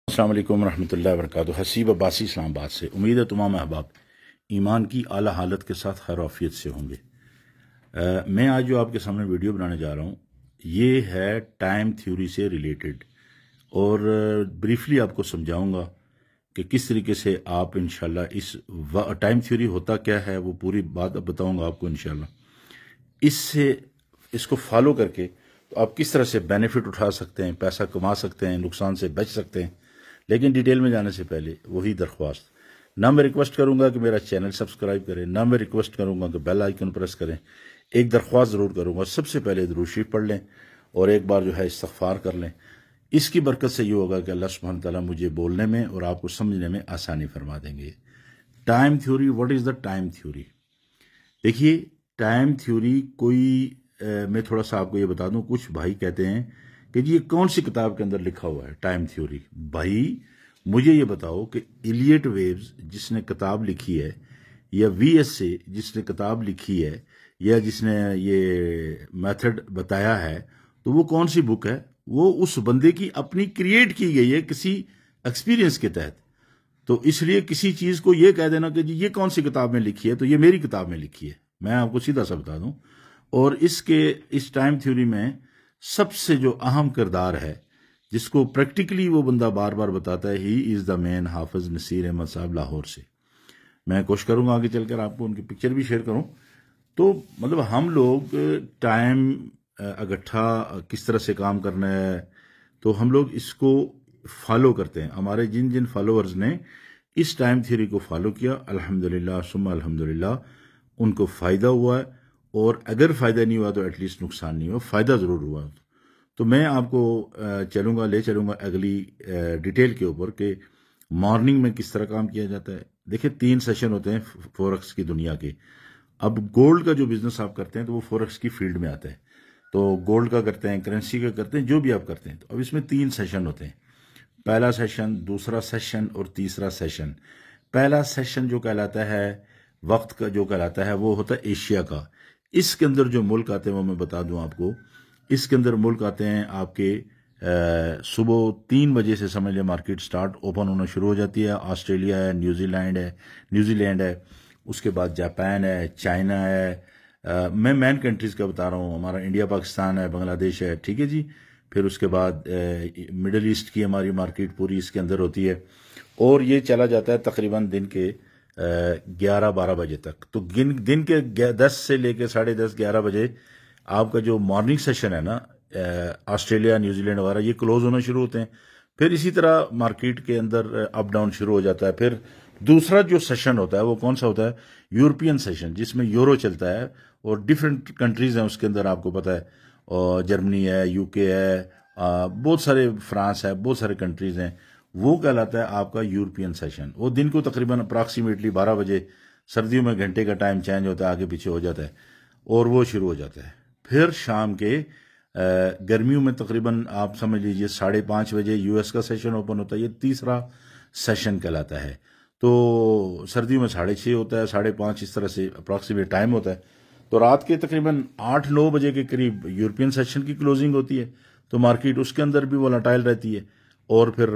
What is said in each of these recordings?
अस्सलाम वालेकुम रहमतुल्लाहि व बरकातुहू। हसीब अब्बासी इस्लामाबाद से। उम्मीद है तमाम अहबाब ईमान की आला हालत के साथ खैर आफियत से होंगे। मैं आज जो आपके सामने वीडियो बनाने जा रहा हूँ ये है टाइम थ्योरी से रिलेटेड, और ब्रीफली आपको समझाऊंगा कि किस तरीके से आप इंशाल्लाह इस टाइम थ्योरी होता क्या है, वो पूरी बात अब बताऊंगा आपको इंशाल्लाह। इससे इसको फॉलो करके तो आप किस तरह से बेनिफिट उठा सकते हैं, पैसा कमा सकते हैं, नुकसान से बच सकते हैं। लेकिन डिटेल में जाने से पहले वही दरख्वास्त, ना मैं रिक्वेस्ट करूंगा कि मेरा चैनल सब्सक्राइब करें, ना मैं रिक्वेस्ट करूंगा कि बेल आइकन प्रेस करें। एक दरख्वास्त ज़रूर करूंगा, सबसे पहले दुरूद शरीफ पढ़ लें और एक बार जो है इस्तग़फ़ार कर लें। इसकी बरकत से ये होगा कि अल्लाह सुब्हानहू तआला मुझे बोलने में और आपको समझने में आसानी फरमा देंगे। Time theory, what is the time theory? देखिए, टाइम थ्योरी कोई मैं थोड़ा सा आपको ये बता दूं, कुछ भाई कहते हैं कि जी ये कौन सी किताब के अंदर लिखा हुआ है टाइम थ्योरी। भाई मुझे ये बताओ कि इलियट वेव्स जिसने किताब लिखी है, या वीएस से जिसने किताब लिखी है, या जिसने ये मेथड बताया है, तो वो कौन सी बुक है? वो उस बंदे की अपनी क्रिएट की गई है किसी एक्सपीरियंस के तहत। तो इसलिए किसी चीज को ये कह देना कि जी ये कौन सी किताब में लिखी है, तो ये मेरी किताब में लिखी है, मैं आपको सीधा सा बता दूं। और इस टाइम थ्योरी में सबसे जो अहम किरदार है, जिसको प्रैक्टिकली वो बंदा बार बार बताता है, ही इज द मैन हाफिज नसीर अहमद साहब लाहौर से। मैं कोशिश करूंगा आगे चलकर आपको उनकी पिक्चर भी शेयर करूं। तो मतलब हम लोग टाइम इकट्ठा किस तरह से काम करना है, तो हम लोग इसको फॉलो करते हैं। हमारे जिन जिन फॉलोअर्स ने इस टाइम थ्योरी को फॉलो किया, अल्हम्दुलिल्लाह सुम्मा अल्हम्दुलिल्लाह, उनको फायदा हुआ है। और अगर फायदा नहीं हुआ तो एटलीस्ट नुकसान नहीं हुआ, फायदा जरूर हुआ। तो मैं आपको ले चलूंगा अगली डिटेल के ऊपर कि मॉर्निंग में किस तरह काम किया जाता है। देखिए, 3 सेशन होते हैं फॉरेक्स की दुनिया के। अब गोल्ड का जो बिजनेस आप करते हैं तो वो फॉरेक्स की फील्ड में आता है। तो गोल्ड का करते हैं, करेंसी का करते हैं, जो भी आप करते हैं। तो अब इसमें 3 सेशन होते हैं, पहला सेशन, दूसरा सेशन और तीसरा सेशन। पहला सेशन जो कहलाता है वक्त का, जो कहलाता है वो होता है एशिया का। इसके अंदर जो मुल्क आते हैं वो मैं बता दूं आपको। इसके अंदर मुल्क आते हैं आपके सुबह 3 बजे से समझ लिया मार्केट स्टार्ट ओपन होना शुरू हो जाती है। ऑस्ट्रेलिया है, न्यूजीलैंड है, उसके बाद जापान है, चाइना है। मैं मेन कंट्रीज का बता रहा हूँ, हमारा इंडिया, पाकिस्तान है, बांग्लादेश है, ठीक है जी। फिर उसके बाद मिडल ईस्ट की हमारी मार्केट पूरी इसके अंदर होती है। और ये चला जाता है तकरीबन दिन के 11-12 बजे तक। तो दिन के 10 से लेकर 10:30-11 बजे आपका जो मॉर्निंग सेशन है ना, ऑस्ट्रेलिया, न्यूजीलैंड वगैरह, ये क्लोज होना शुरू होते हैं। फिर इसी तरह मार्केट के अंदर अप डाउन शुरू हो जाता है। फिर दूसरा जो सेशन होता है वो कौन सा होता है? यूरोपियन सेशन, जिसमें यूरो चलता है और डिफरेंट कंट्रीज हैं उसके अंदर, आपको पता है। और जर्मनी है, यूके है, बहुत सारे, फ्रांस है, बहुत सारे कंट्रीज हैं। वो कहलाता है आपका यूरोपियन सेशन। वो दिन को तकरीबन अप्रॉक्सीमेटली 12 बजे, सर्दियों में घंटे का टाइम चेंज होता है, आगे पीछे हो जाता है, और वो शुरू हो जाता है। फिर शाम के गर्मियों में तकरीबन आप समझ लीजिए 5:30 बजे यूएस का सेशन ओपन होता है। ये तीसरा सेशन कहलाता है। तो सर्दियों में 6:30 होता है, 5:30, इस तरह से अप्रॉक्सीमेट टाइम होता है। तो रात के तकरीबन 8-9 बजे के करीब यूरोपियन सेशन की क्लोजिंग होती है। तो मार्केट उसके अंदर भी वोलेटाइल रहती है। और फिर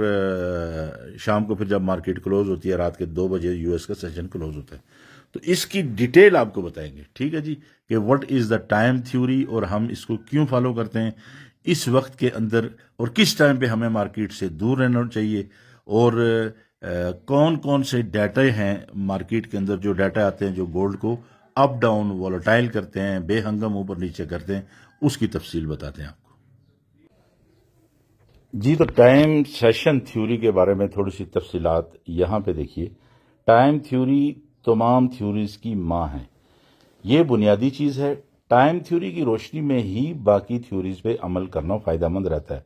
शाम को फिर जब मार्केट क्लोज होती है रात के 2 बजे यूएस का सेशन क्लोज होता है। तो इसकी डिटेल आपको बताएंगे, ठीक है जी, कि what is the time theory और हम इसको क्यों फॉलो करते हैं इस वक्त के अंदर, और किस टाइम पे हमें मार्केट से दूर रहना चाहिए, और कौन कौन से डाटा हैं मार्केट के अंदर, जो डाटा आते हैं जो गोल्ड को अप डाउन वोलेटाइल करते हैं, बेहंगम ऊपर नीचे करते हैं, उसकी तफसील बताते हैं आपको जी। तो टाइम सेशन थ्योरी के बारे में थोड़ी सी तफसीलात यहाँ पे देखिए। टाइम थ्योरी तमाम थ्योरीज की माँ है, ये बुनियादी चीज है। टाइम थ्योरी की रोशनी में ही बाकी थ्योरीज पे अमल करना फायदेमंद रहता है।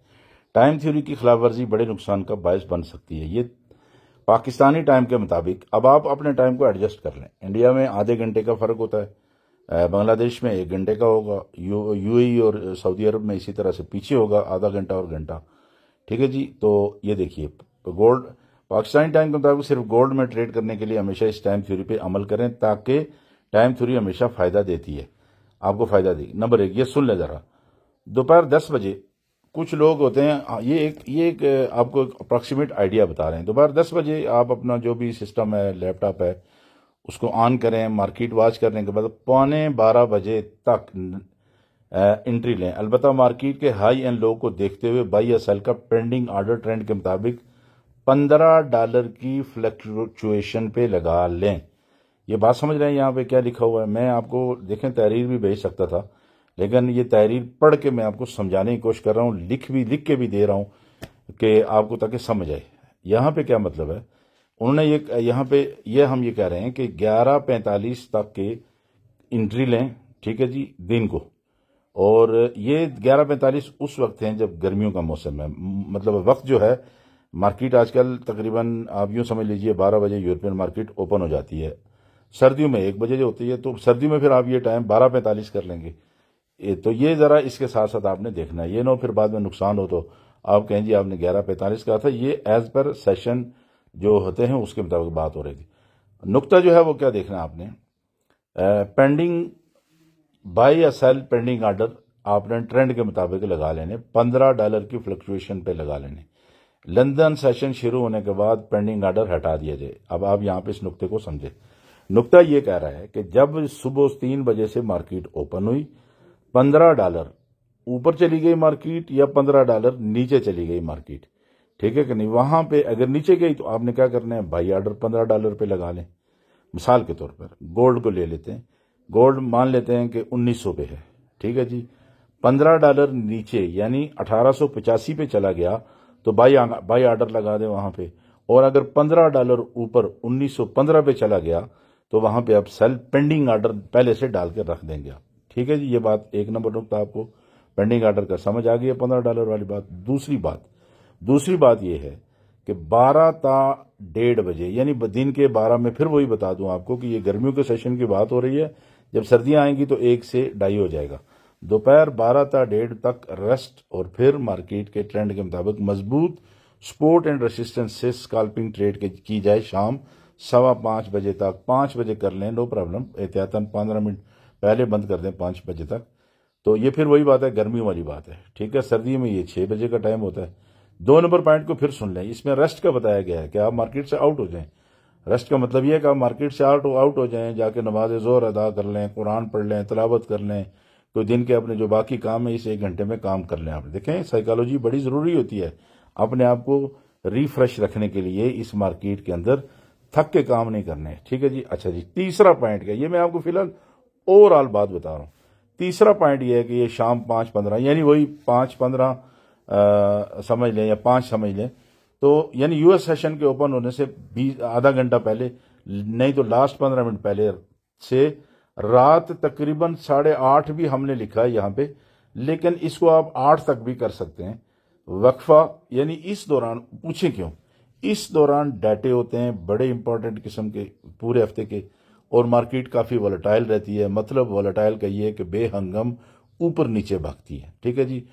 टाइम थ्योरी की खिलाफ वर्जी बड़े नुकसान का बायस बन सकती है। ये पाकिस्तानी टाइम के मुताबिक, अब आप अपने टाइम को एडजस्ट कर लें। इंडिया में आधे घंटे का फर्क होता है, बांग्लादेश में 1 घंटे का होगा, यूएई और सऊदी अरब में इसी तरह से पीछे होगा, आधा घंटा और घंटा, ठीक है जी। तो ये देखिए, गोल्ड, पाकिस्तानी टाइम के मुताबिक सिर्फ गोल्ड में ट्रेड करने के लिए हमेशा इस टाइम थ्योरी पे अमल करें, ताकि टाइम थ्योरी हमेशा फायदा देती है, आपको फायदा देगी। नंबर 1, ये सुन ले जरा। दोपहर 10 बजे कुछ लोग होते हैं, ये एक आपको अप्रॉक्सीमेट आइडिया बता रहे हैं। दोपहर 10 बजे आप अपना जो भी सिस्टम है, लैपटॉप है, उसको ऑन करें। मार्केट वॉच करने के बाद 11:15 बजे तक एंट्री लें। अलबत्ता मार्केट के हाई एंड लो को देखते हुए बाई या सेल का पेंडिंग ऑर्डर ट्रेंड के मुताबिक $15 की फ्लक्चुएशन पे लगा लें। ये बात समझ रहे हैं यहाँ पे क्या लिखा हुआ है? मैं आपको देखें तहरीर भी भेज सकता था, लेकिन ये तहरीर पढ़ के मैं आपको समझाने की कोशिश कर रहा हूँ, लिख के भी दे रहा हूँ कि आपको ताकि समझ आए। यहाँ पे क्या मतलब है, उन्होंने ये यहाँ पे हम ये कह रहे हैं कि 11:45 तक के एंट्री लें, ठीक है जी, दिन को। और ये 11:45 उस वक्त है जब गर्मियों का मौसम है, मतलब वक्त जो है मार्केट आजकल तकरीबन आप यूं समझ लीजिए 12 बजे यूरोपियन मार्केट ओपन हो जाती है। सर्दियों में 1 बजे जो होती है, तो सर्दी में फिर आप ये टाइम 12:45 कर लेंगे। तो ये जरा इसके साथ साथ आपने देखना है, ये ना फिर बाद में नुकसान हो तो आप कहें जी आपने 11:45 कहा था। ये एज पर सेशन जो होते हैं उसके मुताबिक बात हो रही थी। नुक्ता जो है वो क्या देखना है आपने, पेंडिंग बाई या सेल पेंडिंग ऑर्डर आपने ट्रेंड के मुताबिक लगा लेने, $15 की फ्लक्चुएशन पे लगा लेने। लंदन सेशन शुरू होने के बाद पेंडिंग ऑर्डर हटा दिया जाए। अब आप यहां पे इस नुक्ते को समझे। नुक्ता ये कह रहा है कि जब सुबह 3 बजे से मार्केट ओपन हुई, $15 ऊपर चली गई मार्केट या $15 नीचे चली गई मार्केट, ठीक है कि नहीं, वहां पे अगर नीचे गई तो आपने क्या करना है, बाई ऑर्डर $15 पे लगा लें। मिसाल के तौर पर गोल्ड को ले लेते हैं, गोल्ड मान लेते हैं कि 1900 पे है, ठीक है जी। $15 नीचे यानी 1885 पे चला गया तो बाई ऑर्डर लगा दें वहां पे। और अगर $15 ऊपर 1915 पे चला गया तो वहां पे आप सेल पेंडिंग ऑर्डर पहले से डाल के रख देंगे आप, ठीक है जी। ये बात 1 नंबर नुकता आपको पेंडिंग ऑर्डर का समझ आ गई है, $15 वाली बात। दूसरी बात यह है कि 12 ता 1:30 बजे यानी दिन के 12 में, फिर वही बता दूं आपको कि ये गर्मियों के सेशन की बात हो रही है, जब सर्दियां आएंगी तो 1 से 2:30 हो जाएगा। दोपहर 12 ता 1:30 तक रेस्ट और फिर मार्केट के ट्रेंड के मुताबिक मजबूत सपोर्ट एंड रेसिस्टेंस से स्कैल्पिंग ट्रेड की जाए। शाम 5:15 बजे तक, 5 बजे कर लें, नो प्रॉब्लम, एहतियातन 15 मिनट पहले बंद कर दें 5 बजे तक। तो ये फिर वही बात है, गर्मियों वाली बात है, ठीक है। सर्दी में ये 6 बजे का टाइम होता है। 2 नंबर पॉइंट को फिर सुन लें, इसमें रेस्ट का बताया गया है कि आप मार्केट से आउट हो जाएं। रेस्ट का मतलब यह है कि आप मार्केट से आउट हो जाएं, जाके नमाज ज़ोहर अदा कर लें, कुरान पढ़ लें, तिलावत कर लें, कोई दिन के अपने जो बाकी काम है इस 1 घंटे में काम कर लें। आप देखें साइकोलॉजी बड़ी ज़रूरी होती है अपने आप को रिफ्रेश रखने के लिए। इस मार्केट के अंदर थक के काम नहीं करने, ठीक है जी। अच्छा जी, तीसरा पॉइंट क्या, ये मैं आपको फिलहाल ओवरऑल बात बता रहा हूं। तीसरा पॉइंट ये है कि ये शाम 5:15 यानी वही 5:15 समझ लें या 5 समझ लें, तो यानी यूएस सेशन के ओपन होने से 20 आधा घंटा पहले, नहीं तो लास्ट 15 मिनट पहले से रात तकरीबन 8:30 भी हमने लिखा है यहाँ पे, लेकिन इसको आप 8 तक भी कर सकते हैं। वक्फा यानी इस दौरान, पूछें क्यों, इस दौरान डाटे होते हैं बड़े इंपॉर्टेंट किस्म के पूरे हफ्ते के, और मार्केट काफी वोलेटाइल रहती है। मतलब वोलेटाइल का ये है कि बेहंगम ऊपर नीचे भागती है, ठीक है जी।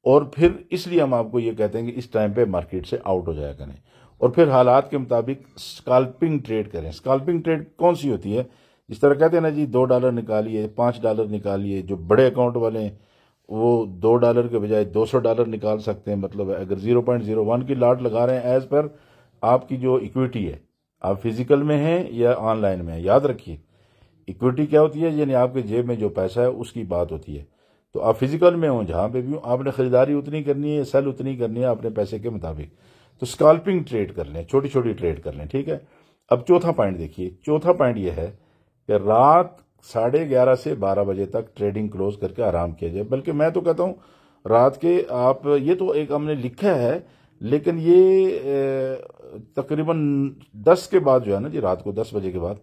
और फिर इसलिए हम आपको ये कहते हैं कि इस टाइम पे मार्केट से आउट हो जाया करें और फिर हालात के मुताबिक स्कैल्पिंग ट्रेड करें। स्कैल्पिंग ट्रेड कौन सी होती है, जिस तरह कहते हैं ना जी $2 निकालिए, $5 निकालिए। जो बड़े अकाउंट वाले हैं वो $2 के बजाय $200 निकाल सकते हैं। मतलब अगर 0.01 की लाट लगा रहे हैं एज पर आपकी जो इक्विटी है, आप फिजिकल में हैं या ऑनलाइन में हैं, याद रखिए इक्विटी क्या होती है, यानी आपके जेब में जो पैसा है उसकी बात होती है। तो आप फिजिकल में हो जहां पे भी हो, आपने खरीदारी उतनी करनी है, सेल उतनी करनी है अपने पैसे के मुताबिक। तो स्कैल्पिंग ट्रेड कर लें, छोटी छोटी ट्रेड कर लें, ठीक है। अब चौथा पॉइंट देखिए, चौथा पॉइंट यह है कि रात 11:30 से 12 बजे तक ट्रेडिंग क्लोज करके आराम किया जाए। बल्कि मैं तो कहता हूं रात के आप, ये तो एक हमने लिखा है, लेकिन ये तकरीबन 10 के बाद जो है ना जी, रात को 10 बजे के बाद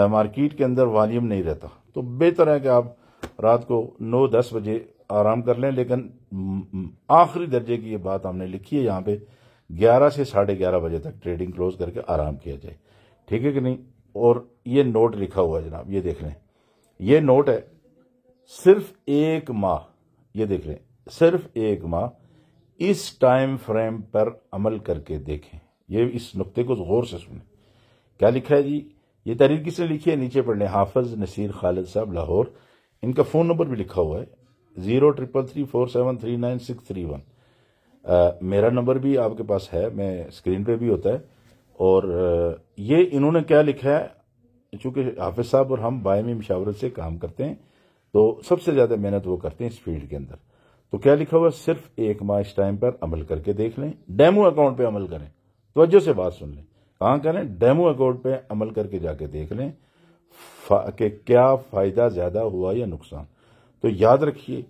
मार्केट के अंदर वॉल्यूम नहीं रहता। तो बेहतर है कि आप रात को 9-10 बजे आराम कर लें। लेकिन आखिरी दर्जे की ये बात हमने लिखी है यहाँ पे, 11 से 11:30 बजे तक ट्रेडिंग क्लोज करके आराम किया जाए, ठीक है कि नहीं। और ये नोट लिखा हुआ है जनाब, ये देख लें, ये नोट है सिर्फ 1 माह, ये देख लें सिर्फ 1 माह इस टाइम फ्रेम पर अमल करके देखें। ये इस नुक्ते को गौर से सुने, क्या लिखा है जी। ये तहरीर किसने लिखी है, नीचे पढ़ लें, हाफिज नसीर खालिद साहब लाहौर। इनका फोन नंबर भी लिखा हुआ है 03334739 631। मेरा नंबर भी आपके पास है, मैं स्क्रीन पे भी होता है। और ये इन्होंने क्या लिखा है, चूंकि हाफिज साहब और हम बायमी मशावरत से काम करते हैं तो सबसे ज्यादा मेहनत वो करते हैं इस फील्ड के अंदर। तो क्या लिखा हुआ, सिर्फ 1 माह इस टाइम पर अमल करके देख लें, डेमो अकाउंट पे अमल करें। तवज्जो से बात सुन लें, कहाँ करें, डेमो अकाउंट पे अमल करके जाके देख लें कि क्या फायदा ज्यादा हुआ या नुकसान। तो याद रखिए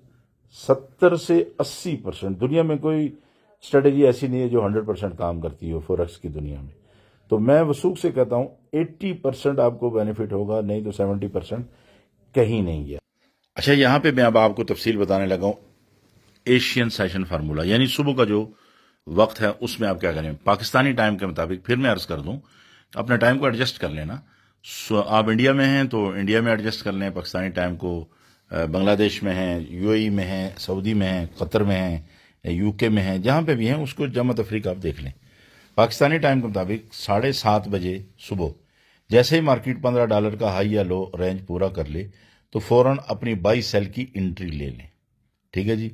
70 से 80%, दुनिया में कोई स्ट्रेटेजी ऐसी नहीं है जो 100% काम करती हो फॉरेक्स की दुनिया में। तो मैं वसूख से कहता हूं 80% आपको बेनिफिट होगा, नहीं तो 70% कहीं नहीं गया। अच्छा, यहां पे मैं अब आपको तफसील बताने लगा हूं एशियन सेशन फार्मूला, यानी सुबह का जो वक्त है उसमें आप क्या करें, पाकिस्तानी टाइम के मुताबिक। फिर मैं अर्ज कर दूं, अपने टाइम को एडजस्ट कर लेना। आप इंडिया में हैं तो इंडिया में एडजस्ट कर लें पाकिस्तानी टाइम को, बांग्लादेश में हैं, यूएई में हैं, सऊदी में हैं, कतर में हैं, यूके में हैं, जहां पे भी हैं उसको जमा तफरीक आप देख लें। पाकिस्तानी टाइम के मुताबिक 7:30 बजे सुबह जैसे ही मार्केट $15 का हाई या लो रेंज पूरा कर ले तो फौरन अपनी बाई सेल की एंट्री ले लें। ठीक है जी,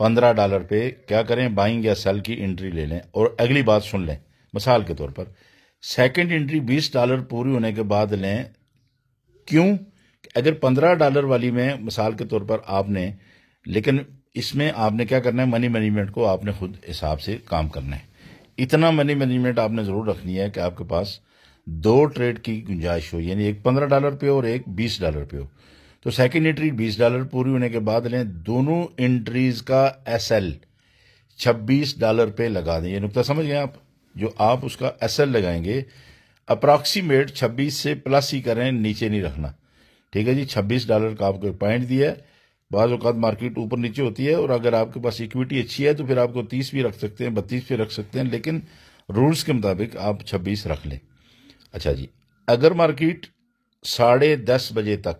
$15 पे क्या करें, बाइंग या सेल की एंट्री ले लें। और अगली बात सुन लें, मिसाल के तौर पर सेकंड एंट्री $20 पूरी होने के बाद लें। क्यों? अगर $15 वाली में मिसाल के तौर पर आपने, लेकिन इसमें आपने क्या करना है, मनी मैनेजमेंट को आपने खुद हिसाब से काम करना है। इतना मनी मैनेजमेंट आपने जरूर रखनी है कि आपके पास 2 ट्रेड की गुंजाइश हो, यानी एक $15 पे और एक $20 पे हो। तो सेकंड एंट्री $20 पूरी होने के बाद लें, दोनों एंट्रीज का एसएल $26 पे लगा दें। ये नुकता समझ गए आप, जो आप उसका एसएल लगाएंगे अप्रॉक्सीमेट 26 से प्लस ही करें, नीचे नहीं रखना। ठीक है जी, $26 का आपको पॉइंट दिया है। बाज़ औक़ात मार्केट ऊपर नीचे होती है और अगर आपके पास इक्विटी अच्छी है तो फिर आपको 30 भी रख सकते हैं, 32 भी रख सकते हैं, लेकिन रूल्स के मुताबिक आप 26 रख लें। अच्छा जी, अगर मार्केट 10:30 बजे तक,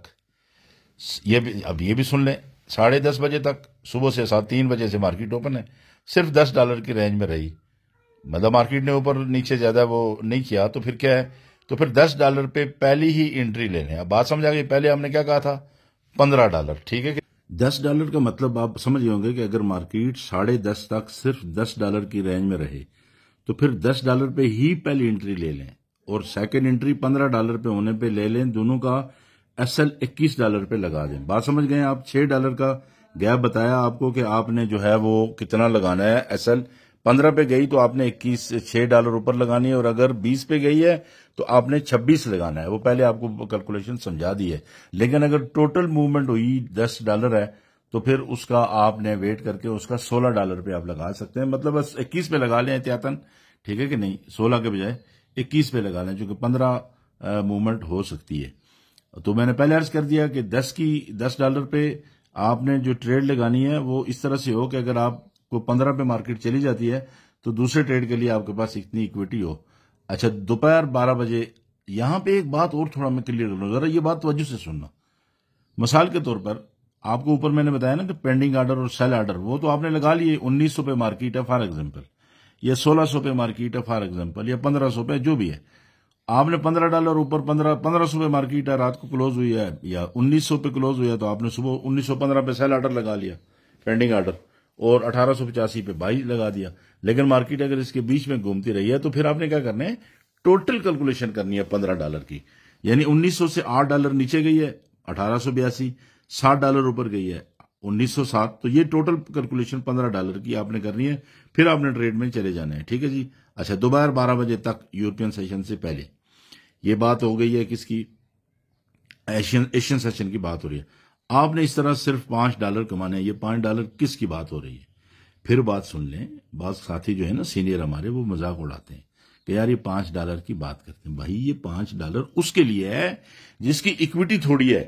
अब ये भी सुन लें, 10:30 बजे तक सुबह से 3 बजे से मार्केट ओपन है, सिर्फ $10 की रेंज में रही, मतलब मार्केट ने ऊपर नीचे ज्यादा वो नहीं किया, तो फिर क्या है, तो फिर $10 पे पहली ही एंट्री ले लें। अब बात समझ आ गई, पहले हमने क्या कहा था, $15। ठीक है कि $10 का मतलब आप समझ गए होंगे कि अगर मार्केट 10:30 तक सिर्फ $10 की रेंज में रहे तो फिर $10 पे ही पहली एंट्री ले लें और सेकंड एंट्री $15 पे होने पे ले लें। दोनों का एसएल $21 पे लगा दें। बात समझ गए आप? $6 का गैप बताया आपको कि आपने जो है वो कितना लगाना है। एसएल 15 पे गई तो आपने 21 $6 ऊपर लगानी है, और अगर 20 पे गई है तो आपने 26 लगाना है। वो पहले आपको कैलकुलेशन समझा दी है। लेकिन अगर टोटल मूवमेंट हुई $10 है तो फिर उसका आपने वेट करके उसका $16 पे आप लगा सकते हैं। मतलब बस 21 पे लगा लें एहतियातन, ठीक है कि नहीं, 16 के बजाय 21 पे लगा लें, क्योंकि 15 मूवमेंट हो सकती है। तो मैंने पहले अर्ज कर दिया कि $10 पे आपने जो ट्रेड लगानी है वो इस तरह से हो कि अगर आपको 15 पे मार्केट चली जाती है तो दूसरे ट्रेड के लिए आपके पास इतनी इक्विटी हो। अच्छा, दोपहर 12 बजे, यहां पे एक बात और थोड़ा मैं क्लियर कर लूं, जरा ये बात तवज्जो से सुनना। मिसाल के तौर पर आपको ऊपर मैंने बताया ना कि पेंडिंग ऑर्डर और सेल ऑर्डर, वो तो आपने लगा लिए। 1900 पे मार्केट है फॉर एग्जांपल, या 1600 पे मार्केट है फॉर एग्जांपल, या 1500 पे, जो भी है, आपने $15 ऊपर 1500 पे मार्केट है, रात को क्लोज हुई है, या 1900 पे क्लोज हुई है, तो आपने सुबह 1915 पे सेल ऑर्डर लगा लिया, पेंडिंग ऑर्डर, और 1885 पे बाई लगा दिया। लेकिन मार्केट अगर इसके बीच में घूमती रही है तो फिर आपने क्या करना है, टोटल कैलकुलेशन करनी है $15 की। यानी 1900 से $8 नीचे गई है 1882, $60 ऊपर गई है 1907, तो ये टोटल कैलकुलेशन $15 की आपने करनी है। फिर आपने ट्रेड में चले जाना है। ठीक है जी। अच्छा, दोपहर 12 बजे तक यूरोपियन सेशन से पहले, ये बात हो गई है किसकी, एशियन सेशन की बात हो रही है। आपने इस तरह सिर्फ $5 कमाने हैं। ये $5 किसकी बात हो रही है? फिर बात सुन लें, बात साथी जो है ना सीनियर हमारे, वो मजाक उड़ाते हैं कि यार ये $5 की बात करते हैं। भाई ये $5 उसके लिए है जिसकी इक्विटी थोड़ी है।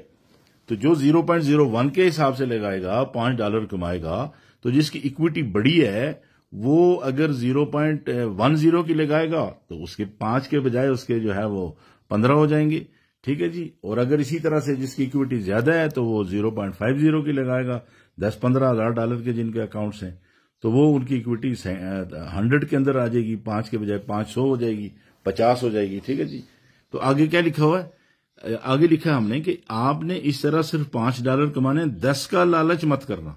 तो जो 0.01 के हिसाब से लगाएगा $5 कमाएगा, तो जिसकी इक्विटी बड़ी है वो अगर 0.10 की लगाएगा तो उसके 5 के बजाय उसके जो है वो 15 हो जाएंगे। ठीक है जी। और अगर इसी तरह से जिसकी इक्विटी ज्यादा है तो वो 0.50 की लगाएगा, 10-15 हज़ार डॉलर के जिनके अकाउंट्स हैं, तो वो उनकी इक्विटी 100 के अंदर आ जाएगी, 5 के बजाय 500 हो जाएगी, 50 हो जाएगी। ठीक है जी। तो आगे क्या लिखा हुआ है? आगे लिखा हमने कि आपने इस तरह सिर्फ $5 कमाने, 10 का लालच मत करना।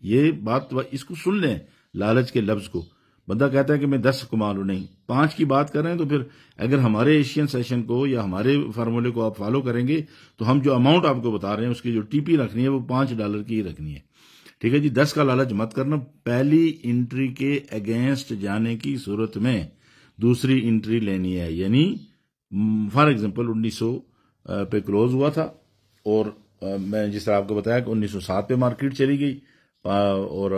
ये बात इसको सुन लें, लालच के लफ्ज को। बंदा कहता है कि मैं 10 कमा लूं, नहीं 5 की बात कर रहे हैं। तो फिर अगर हमारे एशियन सेशन को या हमारे फार्मूले को आप फॉलो करेंगे तो हम जो अमाउंट आपको बता रहे हैं उसकी जो टीपी रखनी है वो $5 की ही रखनी है। ठीक है जी, 10 का लालच मत करना। पहली इंट्री के अगेंस्ट जाने की सूरत में दूसरी इंट्री लेनी है। यानी फॉर एग्जांपल 1900 पे क्लोज हुआ था और मैं जिस तरह आपको बताया कि 1907 पे मार्केट चली गई और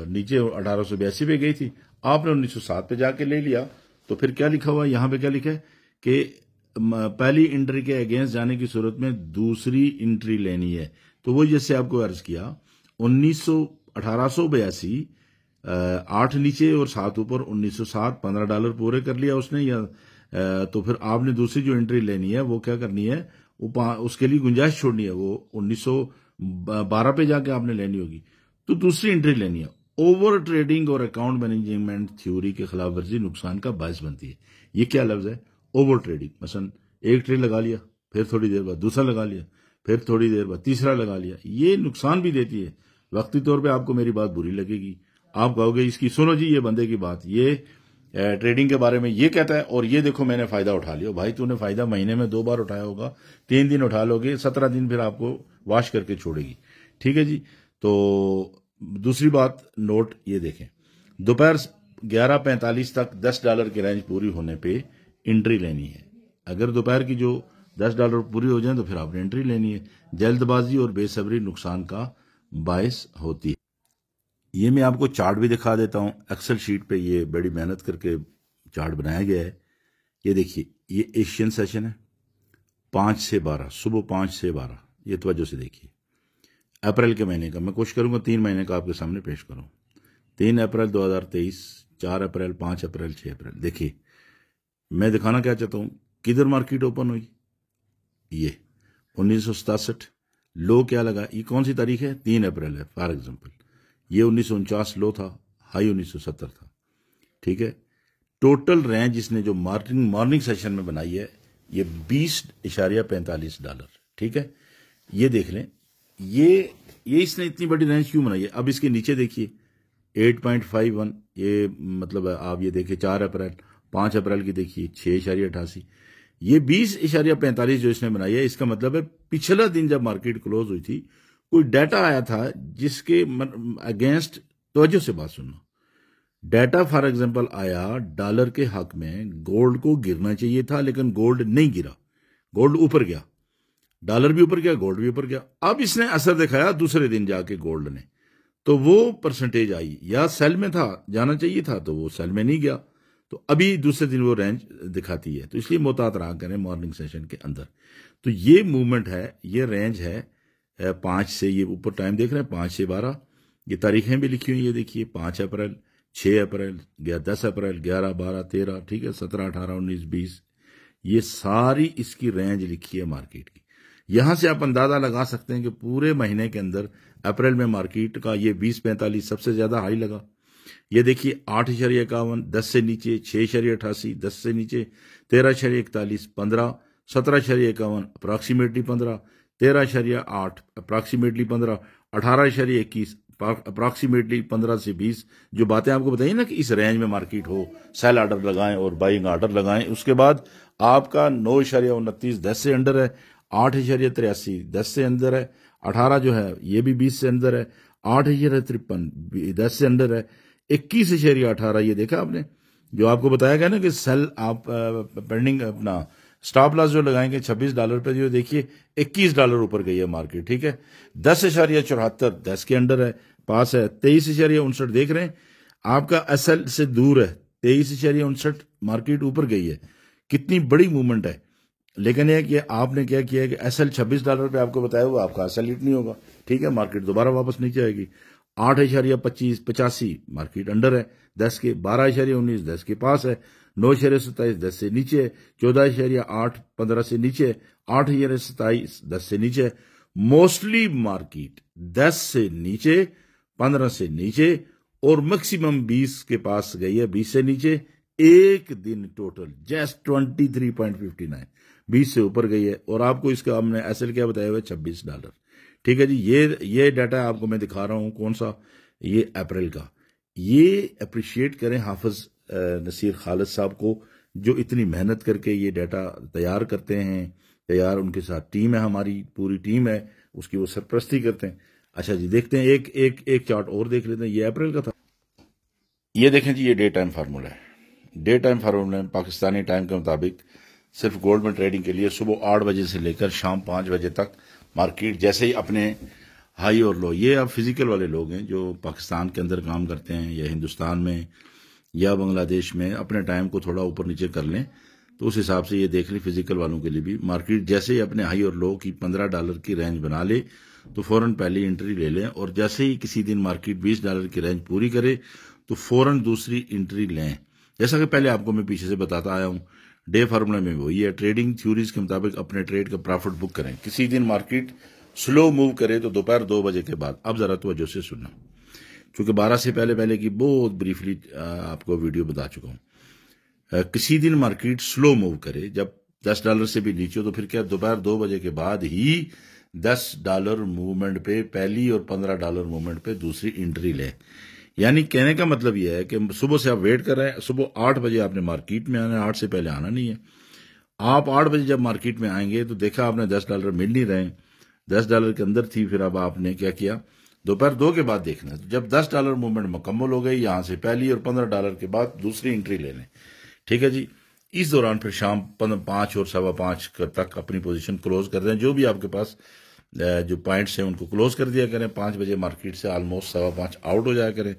नीचे 1882 पे गई थी। आपने 1907 पे जाके ले लिया तो फिर क्या लिखा हुआ है यहां पे, क्या लिखा है कि पहली इंट्री के अगेंस्ट जाने की सूरत में दूसरी इंट्री लेनी है। तो वो जैसे आपको अर्ज किया 1882 8 नीचे और 7 ऊपर, 1907 $15 पूरे कर लिया उसने, या तो फिर आपने दूसरी जो एंट्री लेनी है वो क्या करनी है, उसके लिए गुंजाइश छोड़नी है, वो 1912 पे जाके आपने लेनी होगी। तो दूसरी एंट्री लेनी है। ओवर ट्रेडिंग और अकाउंट मैनेजमेंट थ्योरी के खिलाफ वर्जी नुकसान का बायस बनती है। ये क्या लफ्ज है, ओवर ट्रेडिंग। मसलन एक ट्रेड लगा लिया, फिर थोड़ी देर बाद दूसरा लगा लिया, फिर थोड़ी देर बाद तीसरा लगा लिया, ये नुकसान भी देती है। वक्ती तौर पे आपको मेरी बात बुरी लगेगी, आप कहोगे इसकी सुनो जी ये बंदे की बात, ये ट्रेडिंग के बारे में ये कहता है और ये देखो मैंने फायदा उठा लिया। भाई तूने फायदा महीने में 2 बार उठाया होगा, 3 दिन उठा लोगे, 17 दिन फिर आपको वॉश करके छोड़ेगी। ठीक है जी। तो दूसरी बात नोट ये देखें, दोपहर 11:45 तक $10 की रेंज पूरी होने पे एंट्री लेनी है। अगर दोपहर की जो $10 पूरी हो जाए तो फिर आपने एंट्री लेनी है। जल्दबाजी और बेसब्री नुकसान का बायस होती है। ये मैं आपको चार्ट भी दिखा देता हूं, एक्सेल शीट पे ये बड़ी मेहनत करके चार्ट बनाया गया है। ये देखिए, ये एशियन सेशन है 5 से 12, सुबह 5 से 12। ये तवज्जो से देखिए, अप्रैल के महीने का मैं कोशिश करूंगा 3 महीने का आपके सामने पेश करूं। 3 अप्रैल 2023, 4 अप्रैल, 5 अप्रैल, 6 अप्रैल। देखिए मैं दिखाना क्या चाहता हूं, किधर मार्केट ओपन हुई, ये 1967 लो क्या लगा, ये कौन सी तारीख है, 3 अप्रैल है फॉर एग्जांपल। ये 1949 लो था, हाई 1970 था। ठीक है, टोटल रेंज इसने जो मॉर्निंग सेशन में बनाई है ये $20.45। ठीक है, ये देख लें, ये इसने इतनी बड़ी रेंज क्यों बनाई है। अब इसके नीचे देखिए 8.51, ये मतलब आप ये देखिए 4 अप्रैल, 5 अप्रैल की देखिए 6.88। ये 20.45 जो इसने बनाई है, इसका मतलब है पिछला दिन जब मार्केट क्लोज हुई थी कोई डाटा आया था जिसके अगेंस्ट, तवज्जो से बात सुनना, डाटा फॉर एग्जांपल आया डॉलर के हक में, गोल्ड को गिरना चाहिए था लेकिन गोल्ड नहीं गिरा, गोल्ड ऊपर गया, डॉलर भी ऊपर गया, गोल्ड भी ऊपर गया। अब इसने असर दिखाया दूसरे दिन जाके गोल्ड ने, तो वो परसेंटेज आई, या सेल में था, जाना चाहिए था तो वो सेल में नहीं गया, तो अभी दूसरे दिन वो रेंज दिखाती है। तो इसलिए मोहतात रहा करें मॉर्निंग सेशन के अंदर। तो ये मूवमेंट है, ये रेंज है 5 से, ये ऊपर टाइम देख रहे हैं 5 से 12, ये तारीखें भी लिखी हुई, ये देखिए 5 अप्रैल, 6 अप्रैल, 10 अप्रैल, 11, 12, 13, ठीक है, 17, 18, 19, 20, ये सारी इसकी रेंज लिखी है मार्केट की। यहां से आप अंदाजा लगा सकते हैं कि पूरे महीने के अंदर अप्रैल में मार्केट का ये 20.45 सबसे ज्यादा हाई लगा। ये देखिए 8.51, 10 से नीचे 6.88, 10 से नीचे 13.41, 15, 17.51 अप्रॉक्सीमेटली 15, 13.8 अप्रॉक्सीमेटली 15, 18.21 अप्रॉक्सीमेटली 15 से 20। जो बातें आपको बताइए ना कि इस रेंज में मार्केट हो, सेल ऑर्डर लगाएं और बाइंग ऑर्डर लगाएं। उसके बाद आपका 9.29 10 से अंडर है, 8.83 10 से अंदर है, 18 जो है ये भी 20 से अंदर है, 8.53 10 से अंदर है, 21.18 ये देखा आपने, जो आपको बताया गया ना कि सेल आप पेंडिंग अपना स्टॉप लॉस जो लगाएंगे $26 पे, जो देखिए $21 ऊपर गई है मार्केट। ठीक है, 10.74 10 के अंडर है, पास है, 23.59 देख रहे हैं, आपका एसएल से दूर है, 23.59 मार्केट ऊपर गई है। कितनी बड़ी मूवमेंट है। लेकिन यह कि आपने क्या किया कि एसएल $26 पे आपको बताया हुआ, आपका एसएल हिट नहीं होगा। ठीक है, मार्केट दोबारा वापस नीचे आएगी। 8.85 मार्केट अंडर है 10 के, 12.19 10 के पास है, 9.27 10 से नीचे है, 14.8 15 से नीचे है, 8.27 10 से नीचे है। मोस्टली मार्केट 10 से नीचे, 15 से नीचे और मैक्सिमम 20 के पास गई है, 20 से नीचे। एक दिन टोटल जस्ट 23.59 20 से ऊपर गई है। और आपको इसका हमने एसएल क्या बताया हुआ है, $26। ठीक है जी, ये डाटा आपको मैं दिखा रहा हूं, कौन सा, ये अप्रैल का। ये अप्रिशिएट करें हाफिज नसीर खालिद साहब को, जो इतनी मेहनत करके ये डाटा तैयार करते हैं। तैयार उनके साथ टीम है, हमारी पूरी टीम है, उसकी वो सरपरस्ती करते हैं। अच्छा जी, देखते हैं एक एक एक चार्ट और देख लेते हैं। ये अप्रैल का था। ये देखें जी, ये डे टाइम फार्मूला है। डे टाइम फार्मूला में पाकिस्तानी टाइम के मुताबिक सिर्फ गोल्ड में ट्रेडिंग के लिए सुबह 8 बजे से लेकर शाम 5 बजे तक मार्केट जैसे ही अपने हाई और लो, ये अब फिजिकल वाले लोग हैं जो पाकिस्तान के अंदर काम करते हैं या हिंदुस्तान में या बांग्लादेश में, अपने टाइम को थोड़ा ऊपर नीचे कर लें तो उस हिसाब से ये देख लें। फिजिकल वालों के लिए भी मार्केट जैसे ही अपने हाई और लो की $15 की रेंज बना ले तो फौरन पहली एंट्री ले लें, और जैसे ही किसी दिन मार्केट $20 की रेंज पूरी करे तो फौरन दूसरी एंट्री लें। जैसा कि पहले आपको मैं पीछे से बताता आया हूं, डे फार्मूला में वही है। ट्रेडिंग थ्योरीज के मुताबिक अपने ट्रेड का प्रॉफिट बुक करें। किसी दिन मार्केट स्लो मूव करे तो दोपहर 2 बजे के बाद, अब जरा तवज्जो से सुनना, क्योंकि 12 से पहले पहले की बहुत ब्रीफली आपको वीडियो बता चुका हूं। किसी दिन मार्केट स्लो मूव करे, जब $10 से भी नीचे हो, तो फिर क्या दोपहर 2 बजे के बाद ही $10 मूवमेंट पे पहली और $15 मूवमेंट पे दूसरी एंट्री ले। यानी कहने का मतलब यह है कि सुबह से आप वेट कर रहे हैं, सुबह 8 बजे आपने मार्केट में आना है, 8 से पहले आना नहीं है। आप 8 बजे जब मार्केट में आएंगे तो देखा आपने $10 मिल नहीं रहे, $10 के अंदर थी, फिर अब आपने क्या किया, दोपहर 2 के बाद देखना है। तो जब $10 मूवमेंट मुकम्मल हो गई, यहां से पहली और $15 के बाद दूसरी एंट्री ले लें। ठीक है जी। इस दौरान फिर शाम 5 और 5:15 तक अपनी पोजीशन क्लोज कर दें। जो भी आपके पास जो पॉइंट्स हैं उनको क्लोज कर दिया करें। 5 बजे मार्केट से ऑलमोस्ट 5:15 आउट हो जाया करें।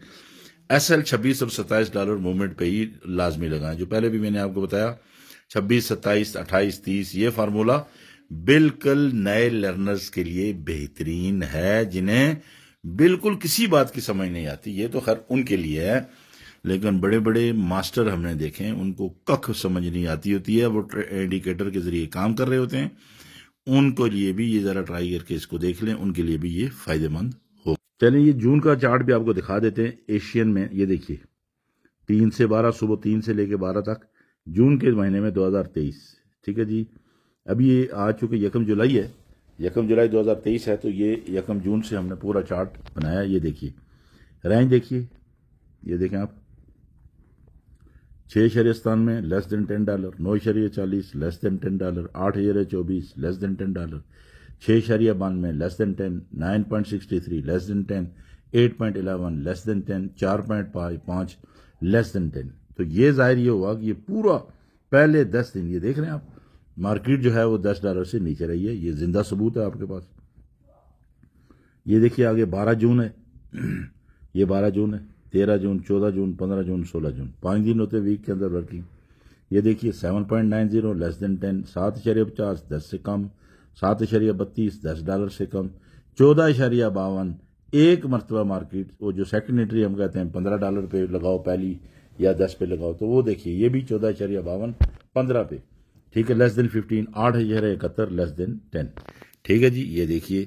SL 26 और $27 मूवमेंट पे ही लाजमी लगाएं। जो पहले भी मैंने आपको बताया, 26, 27, 28, 30, ये फार्मूला बिल्कुल नए लर्नर्स के लिए बेहतरीन है, जिन्हें बिल्कुल किसी बात की समझ नहीं आती। ये तो खैर उनके लिए है, लेकिन बड़े बड़े मास्टर हमने देखे हैं, उनको कख समझ नहीं आती होती है, वो इंडिकेटर के जरिए काम कर रहे होते हैं। उनको लिए भी ये जरा ट्राई करके इसको देख लें, उनके लिए भी ये फायदेमंद हो। चलें, ये जून का चार्ट भी आपको दिखा देते हैं। एशियन में ये देखिए, 3 से 12, सुबह 3 से लेकर 12 तक, जून के महीने में 2023। ठीक है जी। अभी ये आज चूंकि 1 जुलाई है, 1 जुलाई 2023 है, तो ये 1 जून से हमने पूरा चार्ट बनाया। ये देखिए रेंज, देखिए ये देखें आप, 6 में less than $10, 9.40 less than $10, 8.24 less than $10, 6.52 में less than 10, 9.63 less than 10, 8.11 less than 10, 4.5 less than 10। तो ये जाहिर ये हुआ कि ये पूरा पहले 10 दिन, ये देख रहे हैं आप, मार्केट जो है वो $10 से नीचे रही है। ये जिंदा सबूत है आपके पास। ये देखिए आगे 12 जून है, ये 12 जून है, 13 जून, 14 जून, 15 जून, 16 जून, 5 दिन होते हैं वीक के अंदर वर्किंग। ये देखिए 7.90 लेस देन 10, 7.50 10 से कम, 7.32 $10 से कम, 14.52 एक मरतबा मार्केट, वो जो सेकंड एंट्री हम कहते हैं $15 पे लगाओ पहली या 10 पे लगाओ, तो वो देखिए ये भी 14.52 15 पे। ठीक है, लेस देन 15, 8.71 लेस देन 10। ठीक है जी। ये देखिए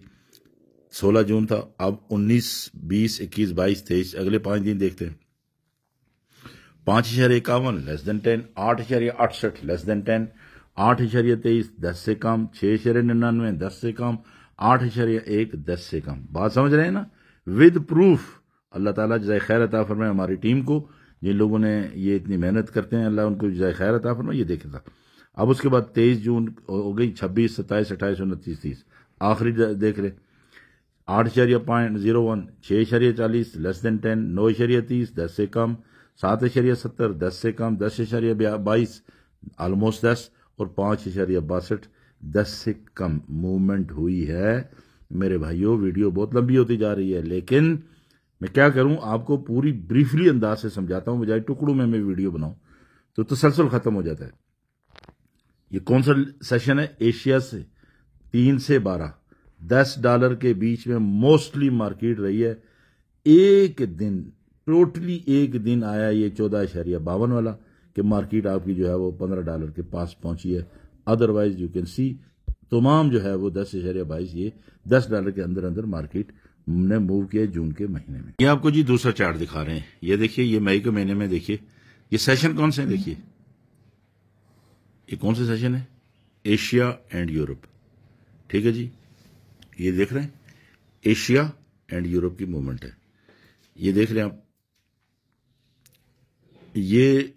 16 जून था, अब 19, 20, 21, 22, 23, अगले 5 दिन देखते हैं। 5.51 लेस देन 10, 8.68 लेस देन 10, 8.23 10 से कम, 6.99 10 से कम, 8.1 10 से कम। बात समझ रहे हैं ना, विद प्रूफ। अल्लाह ताला जज़ाए खैर अता फरमाए हमारी टीम को, जिन लोगों ने ये इतनी मेहनत करते हैं, अल्लाह उनको जज़ाए खैर अता फरमाए। ये देखे था। अब उसके बाद 23 जून हो गई, 26, 27, 28, 29, 30, आखिरी देख ले, 8.01, 6.40 लेस देन 10, 9.30 10 से कम, 7.70 10 से कम, 10.22 ऑलमोस्ट 10, और 5.62 10 से कम मूवमेंट हुई है। मेरे भाइयों, वीडियो बहुत लंबी होती जा रही है, लेकिन मैं क्या करूं, आपको पूरी ब्रीफली अंदाज से समझाता हूं, बजाय टुकड़ों में मैं वीडियो बनाऊं तो तसलसल खत्म हो जाता है। ये कौन सा सेशन है? एशिया से 3 से 12, $10 के बीच में मोस्टली मार्केट रही है। एक दिन, टोटली एक दिन आया ये 14.52 वाला कि मार्केट आपकी जो है वो $15 के पास पहुंची है। अदरवाइज यू कैन सी तमाम जो है वो 10.22, ये $10 के अंदर अंदर मार्केट ने मूव किया जून के महीने में। ये आपको जी दूसरा चार्ट दिखा रहे हैं। ये देखिए, ये मई के महीने में देखिए ये सेशन कौन से हैं। देखिए ये कौन से सेशन है? Asia and Europe. ठीक है जी। ये देख रहे हैं, एशिया एंड यूरोप की मूवमेंट है। ये देख रहे हैं आप, ये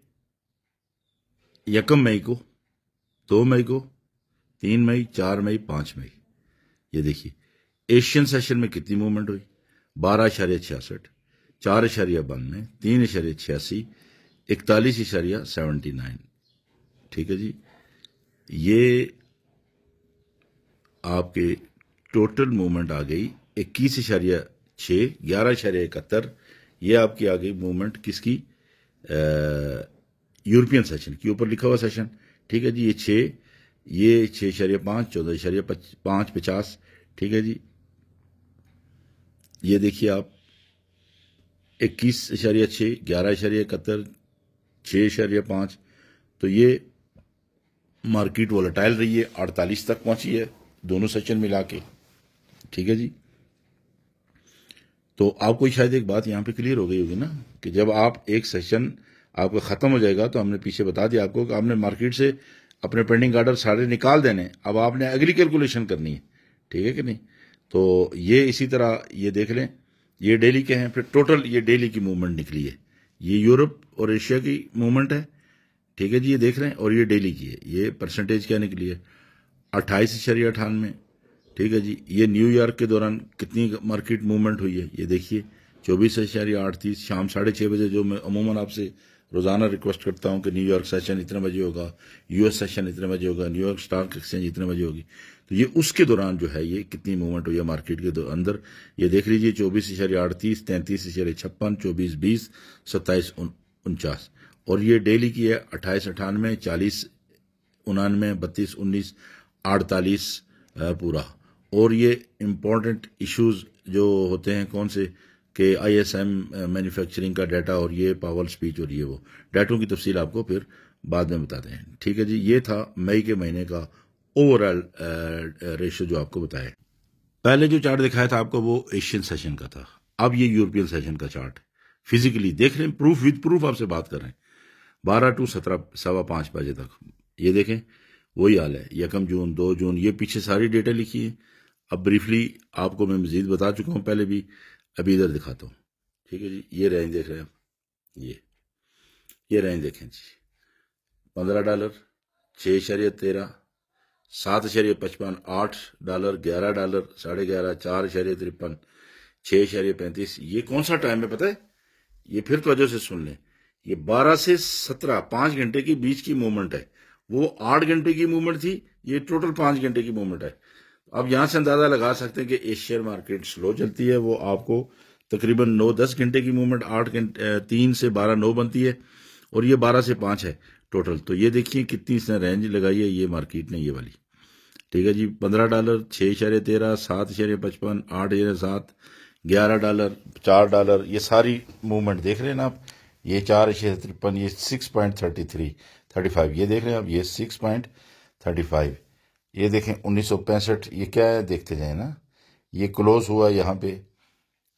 1 मई को, 2 मई को, 3 मई, 4 मई, 5 मई। ये देखिए एशियन सेशन में कितनी मूवमेंट हुई, 12.66, 4.92, 3.86, 41.79। ठीक है जी, ये आपके टोटल मूवमेंट आ गई 21.6, 11.71। ये आपकी आ गई मूवमेंट किसकी, यूरोपियन सेशन की, ऊपर लिखा हुआ सेशन। ठीक है जी, ये 6, ये 6.5, 14.5, 50। ठीक है जी, ये देखिए आप 21.6, 11.71, 6.5। तो ये मार्केट वोलेटाइल रही है, 48 तक पहुंची है दोनों सेशन मिला के। ठीक है जी, तो आपको शायद एक बात यहां पे क्लियर हो गई होगी ना कि जब आप एक सेशन आपका खत्म हो जाएगा, तो हमने पीछे बता दिया आपको कि आपने मार्केट से अपने पेंडिंग ऑर्डर सारे निकाल देने, अब आपने अगली कैलकुलेशन करनी है। ठीक है कि नहीं, तो ये इसी तरह ये देख लें, ये डेली के हैं, फिर टोटल ये डेली की मूवमेंट निकली है, ये यूरोप और एशिया की मूवमेंट है। ठीक है जी, ये देख रहे हैं, और ये डेली की है, ये परसेंटेज क्या निकली है, 28.98। ठीक है जी, ये न्यूयॉर्क के दौरान कितनी मार्केट मूवमेंट हुई है, ये देखिए 24.38। शाम 6:30 बजे, जो मैं अमूमन आपसे रोजाना रिक्वेस्ट करता हूं कि न्यूयॉर्क सेशन इतने बजे होगा, यूएस सेशन इतने बजे होगा, न्यूयॉर्क स्टॉक एक्सचेंज इतने बजे होगी, तो ये उसके दौरान जो है ये कितनी मूवमेंट हुई है मार्केट के अंदर, ये देख लीजिए 24.38, 33.56, 24.20, 27.49। और ये डेली की है 28.98, 40.99, 32.19, 48 पूरा। और ये इंपॉर्टेंट इश्यूज जो होते हैं कौन से, कि आईएसएम मैन्युफैक्चरिंग का डाटा, और ये पावर स्पीच, और ये वो डाटों की तफसील आपको फिर बाद में बताते हैं। ठीक है जी, ये था मई के महीने का ओवरऑल रेशियो जो आपको बताया। पहले जो चार्ट दिखाया था आपको वो एशियन सेशन का था, अब ये यूरोपियन सेशन का चार्ट फिजिकली देख रहे हैं, प्रूफ विद प्रूफ आपसे बात कर रहे हैं। 12 to 17, 5:15 बजे तक ये देखें, वही हाल है। 1 जून, 2 जून, ये पीछे सारी डेटा लिखी है। अब ब्रीफली आपको मैं मजीद बता चुका हूं पहले भी, अभी इधर दिखाता हूं। ठीक है जी, ये रेंज देख रहे हैं, ये रेंज देखें जी, $15, 6.13, 7.55, $8, $11, 11.5, 4.53, 6.35। ये कौन सा टाइम है पता है, ये फिर तो वजह से सुन लें, ये 12 से 17, 5 घंटे के बीच की मूवमेंट है। वो 8 घंटे की मूवमेंट थी, ये टोटल 5 घंटे की मूवमेंट है। अब यहां से अंदाजा लगा सकते हैं कि एशियन मार्केट स्लो चलती है, वो आपको तकरीबन 9-10 घंटे की मूवमेंट, 8 घंटे, 3 से 12, 9 बनती है, और ये 12 से 5 है टोटल। तो ये देखिए कितनी इसने रेंज लगाई है ये मार्केट ने, ये वाली। ठीक है जी, $15, 6.13, 7.55, 8.7, $11, $4, ये सारी मूवमेंट देख रहे हैं ना आप। ये 4.53, ये 6.35, ये देख रहे हैं आप, ये 6.35। ये देखें 1965, ये क्या है देखते जाए ना, ये क्लोज हुआ यहाँ पे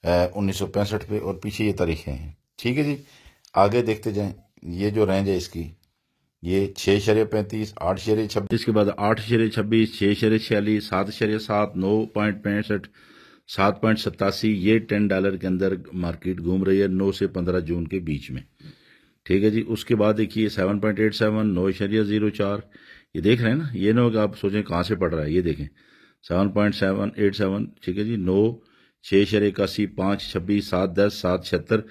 1965 पे, और पीछे ये तारीखें हैं। ठीक है जी, आगे देखते जाएं, ये जो रेंज है इसकी, ये 6.35, 8.26, इसके बाद 8.26, 6.46, 7.7, 9.65, 7.87। ये $10 के अंदर मार्केट घूम रही है 9 से 15 जून के बीच में। ठीक है जी, उसके बाद देखिए 7.87, 9.04, ये देख रहे हैं ना, ये ना होगा आप सोचें कहाँ से पड़ रहा है, ये देखें 7.787। ठीक है जी, 9, 6.81, 5.26, 7.10, 7.76।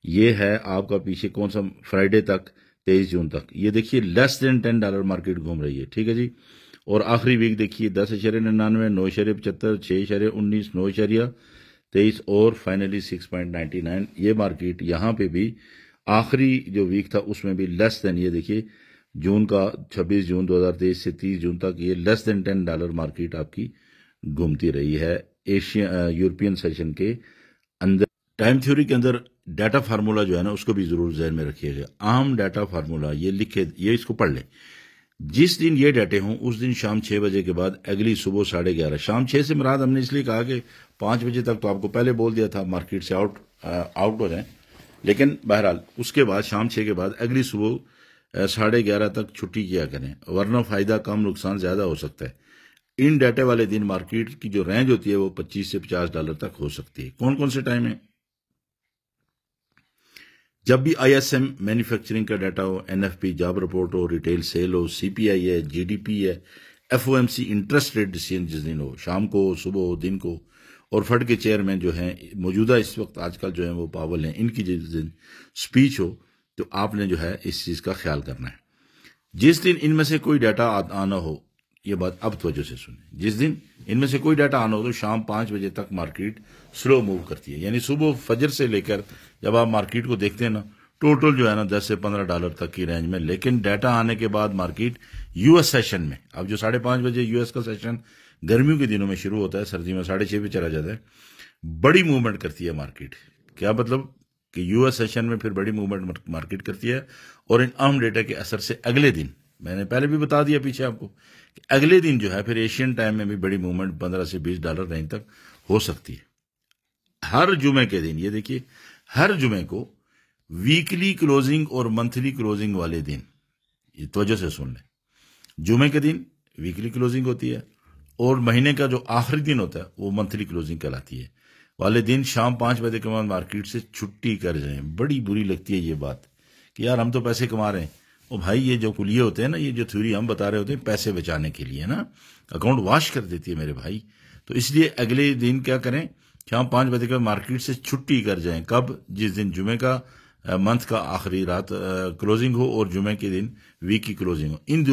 ये है आपका पीछे कौन सा, फ्राइडे तक, 23 जून तक। ये देखिए लेस देन $10 मार्केट घूम रही है। ठीक है जी, और आखिरी वीक देखिए 10.99, 9.75, 6.19, 9.23, और फाइनली 6.99। ये मार्केट यहाँ पे भी आखिरी जो वीक था उसमें भी लेस देन, ये देखिए जून का 26 जून 2023 से 30 जून तक ये लेस देन $10 मार्केट आपकी घूमती रही है यूरोपियन सेशन के अंदर। टाइम थ्योरी के अंदर डाटा फार्मूला जो है ना, उसको भी जरूर जहन में रखिएगा। आम डाटा फार्मूला ये लिखे, ये इसको पढ़ लें। जिस दिन ये डाटे हों उस दिन शाम 6 बजे के बाद अगली सुबह 11:30। शाम 6 से मुराद हमने इसलिए कहा कि 5 बजे तक तो आपको पहले बोल दिया था मार्केट से आउट हो जाए, लेकिन बहरहाल उसके बाद शाम 6 के बाद अगली सुबह 11:30 तक छुट्टी किया करें, वरना फायदा कम नुकसान ज्यादा हो सकता है। इन डाटे वाले दिन मार्केट की जो रेंज होती है वो $25 से $50 तक हो सकती है। कौन कौन से टाइम है, जब भी ISM मैन्युफैक्चरिंग का डाटा हो, NFP जॉब रिपोर्ट हो, रिटेल सेल हो, CPI है, GDP है, FOMC इंटरेस्ट रेट डिसीजन जिस दिन हो, शाम को, सुबह हो, दिन को, और फड के चेयरमैन जो हैं मौजूदा इस वक्त आजकल जो है वो पावल हैं, इनकी जिस दिन स्पीच हो तो आपने जो है इस चीज़ का ख्याल करना है। जिस दिन इनमें से कोई डाटा आना हो, ये बात अब तवज्जो से सुने, जिस दिन इनमें से कोई डाटा आना हो तो शाम 5 बजे तक मार्केट स्लो मूव करती है। यानी सुबह फजर से लेकर जब आप मार्केट को देखते हैं ना, टोटल जो है ना $10 से $15 तक की रेंज में, लेकिन डाटा आने के बाद मार्केट US सेशन में, अब जो 5:30 बजे US का सेशन गर्मियों के दिनों में शुरू होता है, सर्दी में 6:30 पे चला जाता है, बड़ी मूवमेंट करती है मार्केट। क्या मतलब कि US सेशन में फिर बड़ी मूवमेंट मार्केट करती है, और इन अहम डेटा के असर से अगले दिन, मैंने पहले भी बता दिया पीछे आपको, कि अगले दिन जो है फिर एशियन टाइम में भी बड़ी मूवमेंट $15 से $20 रेंज तक हो सकती है। हर जुमे के दिन, ये देखिए, हर जुमे को वीकली क्लोजिंग और मंथली क्लोजिंग वाले दिन, ये तवज्जो से सुन लें, जुमे के दिन वीकली क्लोजिंग होती है, और महीने का जो आखिरी दिन होता है वो मंथली क्लोजिंग कहलाती है, वाले दिन शाम 5 बजे के बाद मार्केट से छुट्टी कर जाए। बड़ी बुरी लगती है ये बात कि यार हम तो पैसे कमा रहे हैं। और भाई ये जो कुलिये होते हैं ना, ये जो थ्योरी हम बता रहे होते हैं पैसे बचाने के लिए ना, अकाउंट वॉश कर देती है मेरे भाई। तो इसलिए अगले दिन क्या करें, शाम 5 बजे के मार्केट से छुट्टी कर जाएं। कब? जिस दिन जुमे का मंथ का आखिरी रात क्लोजिंग हो और जुमे के दिन वीक की क्लोजिंग हो। इन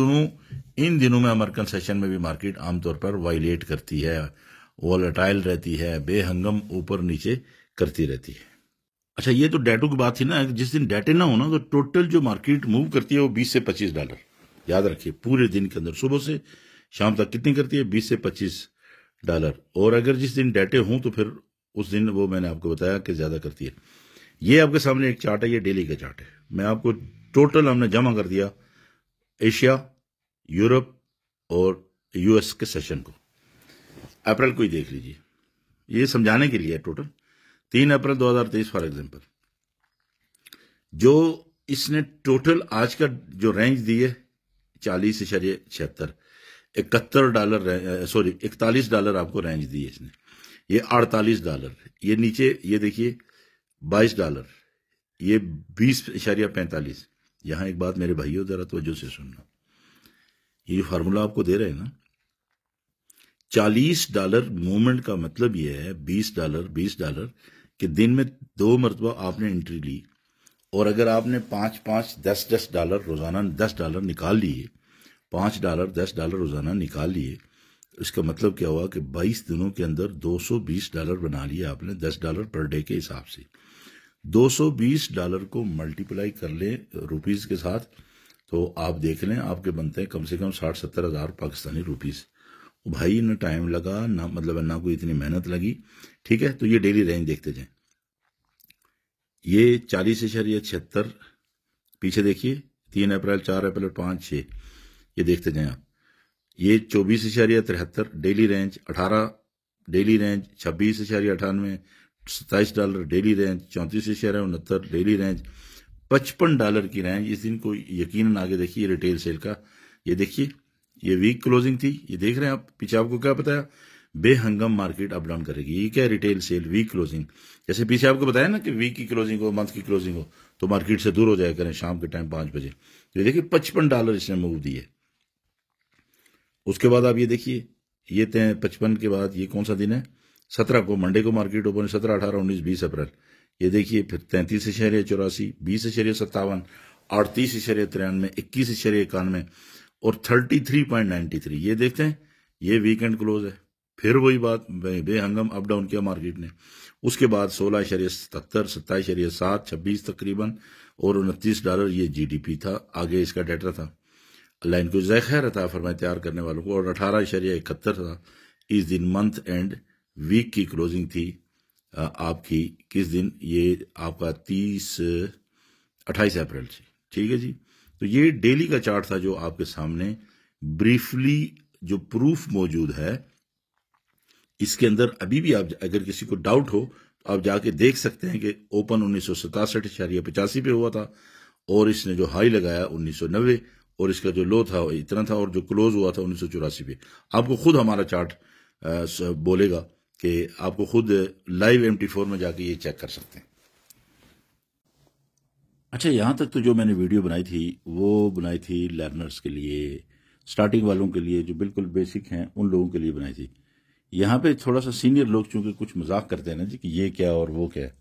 दिनों में अमेरिकन सेशन में भी मार्केट आमतौर पर वायलेट करती है, वॉलेटाइल रहती है, बेहंगम ऊपर नीचे करती रहती है। अच्छा, ये तो डेटों की बात थी ना। जिस दिन डेटे ना हो ना तो टोटल जो मार्केट मूव करती है वो $20 से $25, याद रखिए, पूरे दिन के अंदर सुबह से शाम तक कितनी करती है? $20 से $25। और अगर जिस दिन डेटे हों तो फिर उस दिन वो मैंने आपको बताया कि ज्यादा करती है। ये आपके सामने एक चार्ट है, ये डेली का चार्ट है। मैं आपको टोटल हमने जमा कर दिया एशिया, यूरोप और US के सेशन को। अप्रैल को ही देख लीजिए, ये समझाने के लिए है। टोटल 3 अप्रैल 2023 फॉर एग्जाम्पल, जो इसने टोटल आज का जो रेंज दी है $40.76, $41 आपको रेंज दी है इसने। ये $48, ये नीचे ये देखिए $22, ये $20.45। यहां एक बात मेरे भाइयों जरा तवज्जो से सुनना, ये जो फार्मूला आपको दे रहे हैं ना, $40 मूवमेंट का मतलब ये है $20 कि दिन में 2 मरतबा आपने एंट्री ली, और अगर आपने 5-5, $10 रोजाना $10 निकाल लिए, $5 $10 रोजाना निकाल लिए, इसका मतलब क्या हुआ कि 22 दिनों के अंदर $220 बना लिए आपने $10 पर डे के हिसाब से। $220 को मल्टीप्लाई कर ले रुपीज के साथ, तो आप देख लें आपके बनते हैं कम से कम 60-70 हज़ार पाकिस्तानी रुपीज। भाई ना टाइम लगा, ना मतलब ना कोई इतनी मेहनत लगी। ठीक है, तो ये डेली रेंज देखते जाएं। ये 40.76 पीछे देखिए, 3 अप्रैल, 4 अप्रैल, 5, 6, ये देखते जाएं आप। ये 24.73 daily range, 18 daily range, 26.98, $27 daily range, 34.69 daily range, $55 की रेंज। इस दिन को यकीनन आगे देखिए रिटेल सेल का, ये देखिए ये वीक क्लोजिंग थी, ये देख रहे हैं आप पीछे, आपको क्या बताया? बेहंगम मार्केट अप डाउन करेगी। ये क्या? Retail sale week closing. जैसे पीछे आपको बताया ना कि वीक की क्लोजिंग हो, मंथ की क्लोजिंग हो, तो मार्केट से दूर हो जाया करें शाम के टाइम 5 बजे। ये देखिए $55 इसने मूव दी है। उसके बाद आप ये देखिए, ये 55 के बाद ये कौन सा दिन है? 17 को, मंडे को मार्केट ओपन, 17, 18, 19, 20 अप्रैल। ये देखिए फिर 33.84, 20.57, 38.93, 21.91 और 33.93। ये देखते हैं, ये वीकेंड क्लोज है। फिर वही बात, बेहंगम अप डाउन किया मार्केट ने। उसके बाद 16.77, 27.7, 26 तकरीबन, और $29 ये GDP था। आगे इसका डेटा था, अल्लाह इनको जय खैर अता फरमाए तैयार करने वालों को। और 18.71 था इस दिन। मंथ एंड वीक की क्लोजिंग थी आपकी किस दिन? ये आपका 28 अप्रैल से। ठीक है जी, तो ये डेली का चार्ट था जो आपके सामने ब्रीफली जो प्रूफ मौजूद है। इसके अंदर अभी भी आप अगर किसी को डाउट हो तो आप जाके देख सकते हैं कि ओपन 1967.85 पे हुआ था, और इसने जो हाई लगाया 1990, और इसका जो लो था इतना था, और जो क्लोज हुआ था 1984 पे। आपको खुद हमारा चार्ट बोलेगा कि आपको खुद लाइव MT4 में जाके ये चेक कर सकते हैं। अच्छा, यहाँ तक तो जो मैंने वीडियो बनाई थी वो बनाई थी लर्नर्स के लिए, स्टार्टिंग वालों के लिए, जो बिल्कुल बेसिक हैं उन लोगों के लिए बनाई थी। यहाँ पे थोड़ा सा सीनियर लोग चूंकि कुछ मजाक करते हैं ना जी कि ये क्या और वो क्या है,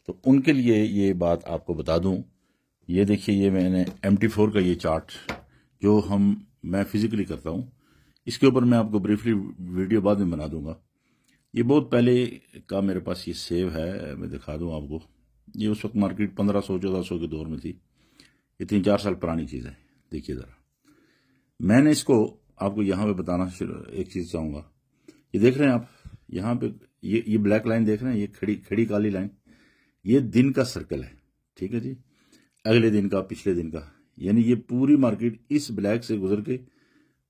तो उनके लिए ये बात आपको बता दूं। ये देखिए, ये मैंने MT4 का ये चार्ट जो मैं फिजिकली करता हूँ, इसके ऊपर मैं आपको ब्रीफली वीडियो बाद में बना दूंगा। ये बहुत पहले का मेरे पास ये सेव है, मैं दिखा दूं आपको। ये उस वक्त मार्केट 1500-1400 के दौर में थी। ये 3-4 साल पुरानी चीज़ है। देखिए ज़रा, मैंने इसको आपको यहाँ पे बताना एक चीज़ चाहूँगा। ये देख रहे हैं आप यहाँ पे, ये ब्लैक लाइन देख रहे हैं, ये खड़ी खड़ी काली लाइन, ये दिन का सर्कल है। ठीक है जी, अगले दिन का, पिछले दिन का, यानी ये पूरी मार्केट इस ब्लैक से गुजर के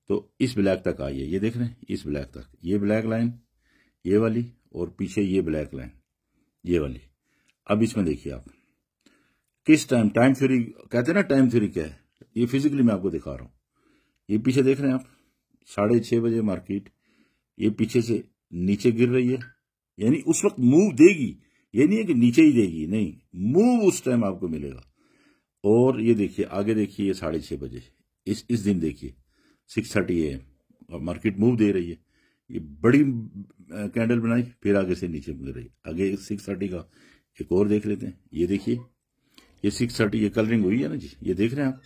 तो इस ब्लैक तक आई है। ये देख रहे हैं, इस ब्लैक तक, ये ब्लैक लाइन ये वाली, और पीछे ये ब्लैक लाइन ये वाली। अब इसमें देखिए आप किस टाइम थ्योरी कहते हैं ना, टाइम थ्योरी क्या है, ये फिजिकली मैं आपको दिखा रहा हूं। ये पीछे देख रहे हैं आप, 6:30 बजे मार्केट ये पीछे से नीचे गिर रही है, यानी उस वक्त मूव देगी। ये नहीं है कि नीचे ही देगी, नहीं, मूव उस टाइम आपको मिलेगा। और ये देखिए आगे, देखिए ये 6:30 बजे, इस दिन देखिए 6:30 AM, और मार्केट मूव दे रही है। ये बड़ी कैंडल बनाई, फिर आगे से नीचे गिर रही। आगे 6:30 का एक और देख लेते हैं। ये देखिए, ये 6:30, ये कलरिंग हुई है ना जी, ये देख रहे हैं आप,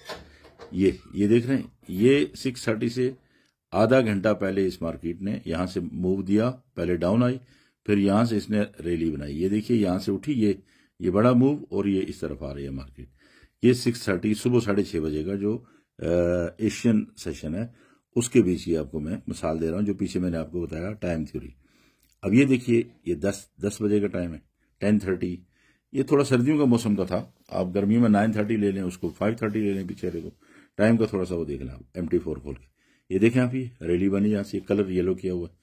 ये देख रहे हैं, ये 6:30 से आधा घंटा पहले इस मार्केट ने यहां से मूव दिया। पहले डाउन आई, फिर यहां से इसने रैली बनाई। ये देखिए यहां से उठी, ये बड़ा मूव, और ये इस तरफ आ रही है मार्केट। ये 6:30 सुबह 6:30 बजे का जो एशियन सेशन है उसके बीच ये आपको मैं मिसाल दे रहा हूं, जो पीछे मैंने आपको बताया टाइम थ्योरी। अब ये देखिए, ये 10 बजे का टाइम है, 10:30। ये थोड़ा सर्दियों का मौसम का था, आप गर्मियों में 9:30 ले लें, उसको 5:30 ले लें, पीछे को टाइम का थोड़ा सा वो देख लें आप, MT4 खोल के। ये देखें आप, ये रैली बनी, यहाँ से कलर येलो किया हुआ है,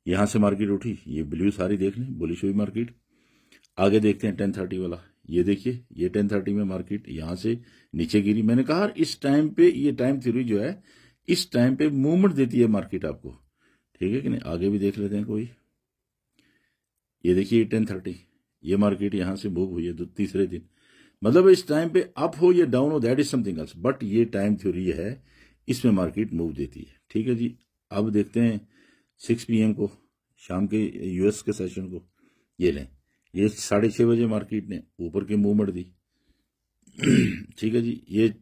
यहाँ से मार्केट उठी, ये ब्लू सारी देख लें, बुलिश हुई मार्केट। आगे देखते हैं 10:30 वाला, ये देखिए, ये 10:30 में मार्केट यहां से नीचे गिरी। मैंने कहा इस टाइम पे ये टाइम थ्योरी जो है, इस टाइम पे मूवमेंट देती है मार्केट आपको, ठीक है कि नहीं। आगे भी देख लेते हैं कोई, ये देखिए 10:30, ये मार्केट यहां से मूव हुई है तीसरे दिन। मतलब इस टाइम पे अप हो या डाउन हो, that is something else, but ये टाइम थ्योरी है, इसमें मार्केट मूव देती है। ठीक है जी, अब देखते हैं 6 PM को, शाम के US के सेशन को। ये लें, ये 6:30 बजे मार्केट ने ऊपर की मूवमेंट दी। ठीक है जी, ये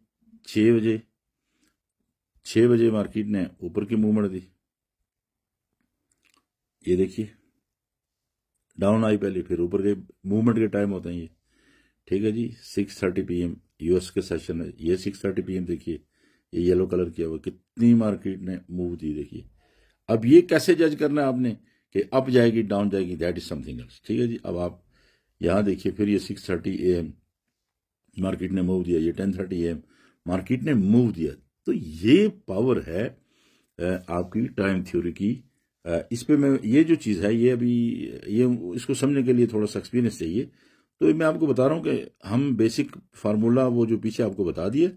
6 बजे मार्केट ने ऊपर की मूवमेंट दी। ये देखिए डाउन आई पहले, फिर ऊपर के मूवमेंट के टाइम होते हैं ये। ठीक है जी, 6:30 PM US के सेशन है, ये 6:30 PM देखिए, ये येलो कलर किया हुआ, कितनी मार्केट ने मूव दी देखिए। अब ये कैसे जज करना है आपने कि अप जाएगी डाउन जाएगी, दैट इज समथिंग एल्स। ठीक है जी, अब आप यहां देखिए, फिर ये 6:30 AM मार्केट ने मूव दिया, ये 10:30 AM मार्केट ने मूव दिया। तो ये पावर है आपकी टाइम थ्योरी की। इस पे मैं, ये जो चीज़ है, ये अभी ये इसको समझने के लिए थोड़ा सा एक्सपीरियंस चाहिए। तो मैं आपको बता रहा हूँ कि हम बेसिक फार्मूला वो जो पीछे आपको बता दिए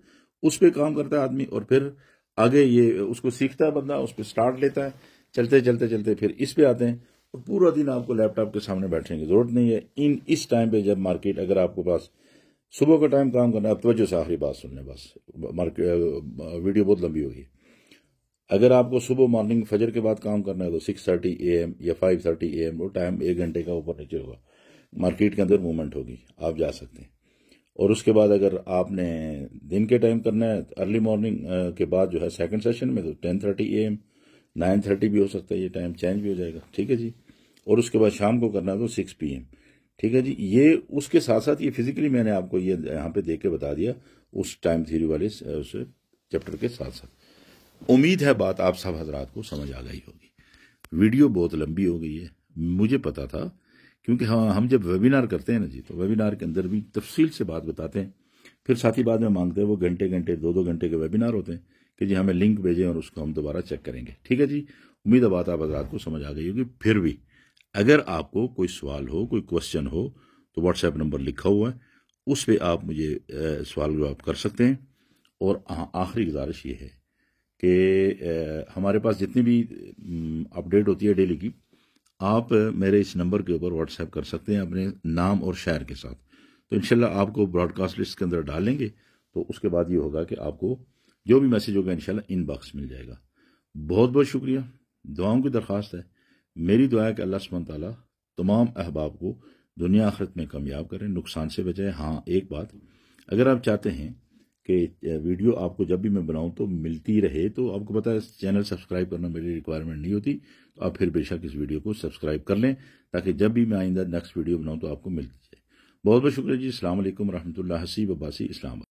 उस पर काम करता है आदमी, और फिर आगे ये उसको सीखता है बंदा, उस पर स्टार्ट लेता है, चलते चलते चलते फिर इस पे आते हैं। और पूरा दिन आपको लैपटॉप के सामने बैठने की जरूरत नहीं है। इस टाइम पे जब मार्केट, अगर आपको पास सुबह का टाइम काम करना है, अब तवज्जो से आखिरी बात सुन लें, बस मार्केट वीडियो बहुत लंबी होगी। अगर आपको सुबह मॉर्निंग फजर के बाद काम करना है तो 6:30 AM या 5:30 AM, वो टाइम 1 घंटे का ऊपर नीचे होगा, मार्केट के अंदर मूवमेंट होगी, आप जा सकते हैं। और उसके बाद अगर आपने दिन के टाइम करना है, अर्ली मॉर्निंग के बाद जो है सेकंड सेशन में, तो 10:30 AM, 9:30 भी हो सकता है, ये टाइम चेंज भी हो जाएगा। ठीक है जी, और उसके बाद शाम को करना है तो 6 PM। ठीक है जी, ये उसके साथ साथ ये फिजिकली मैंने आपको ये यहाँ पे देख के बता दिया उस टाइम थ्योरी वाले उस चैप्टर के साथ साथ। उम्मीद है बात आप सब हजरात को समझ आ गई होगी। वीडियो बहुत लंबी हो गई है, मुझे पता था, क्योंकि हाँ, हम जब वेबिनार करते हैं ना जी, तो वेबिनार के अंदर भी तफसील से बात बताते हैं, फिर साथ ही बाद में मांगते हैं वो घंटे घंटे 2-2 घंटे के वेबिनार होते हैं कि जी हमें लिंक भेजें और उसको हम दोबारा चेक करेंगे। ठीक है जी, उम्मीद है बात आप हजरात को समझ आ गई होगी। फिर भी अगर आपको कोई सवाल हो, कोई क्वेश्चन हो, तो व्हाट्सएप नंबर लिखा हुआ है, उस पर आप मुझे सवाल जवाब कर सकते हैं। और आखिरी गुजारिश ये है कि हमारे पास जितनी भी अपडेट होती है डेली की, आप मेरे इस नंबर के ऊपर व्हाट्सएप कर सकते हैं अपने नाम और शहर के साथ। तो इंशाल्लाह आपको ब्रॉडकास्ट लिस्ट के अंदर डालेंगे, तो उसके बाद ये होगा कि आपको जो भी मैसेज होगा इंशाल्लाह इनबॉक्स मिल जाएगा। बहुत बहुत शुक्रिया। दुआओं की दरख्वास्त है, मेरी दुआ है कि अल्लाह सुब्हान तआला तमाम अहबाब को दुनिया आखिरत में कामयाब करें, नुकसान से बचाए। हाँ, एक बात, अगर आप चाहते हैं कि वीडियो आपको जब भी मैं बनाऊं तो मिलती रहे, तो आपको पता है चैनल सब्सक्राइब करना मेरी रिक्वायरमेंट नहीं होती, तो आप फिर बेशक इस वीडियो को सब्सक्राइब कर लें ताकि जब भी मैं आइंदा नेक्स्ट वीडियो बनाऊं तो आपको मिलती जाए। बहुत बहुत शुक्रिया जी। अस्सलाम वालेकुम रहमतुल्लाह। हसीब अब्बासी, इस्लामाबाद।